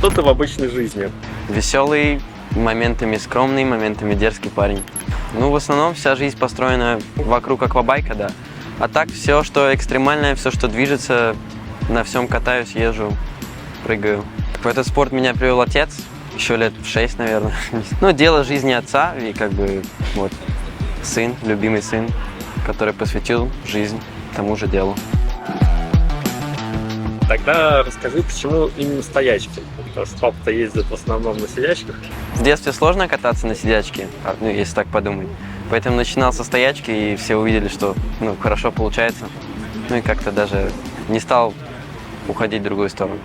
Кто ты в обычной жизни? Веселый, моментами скромный, моментами дерзкий парень. Ну, в основном вся жизнь построена вокруг аквабайка, да. А так все, что экстремальное, все, что движется, на всем катаюсь, езжу, прыгаю. В этот спорт меня привел отец, еще лет в 6, наверное. Ну, дело жизни отца, и как бы вот сын, любимый сын, который посвятил жизнь тому же делу. Тогда расскажи, почему именно стоячки? Потому что папа-то ездит в основном на сидячках. В детстве сложно кататься на сидячке, ну, если так подумать. Поэтому начинал со стоячки, и все увидели, что хорошо получается. Ну и как-то даже не стал уходить в другую сторону.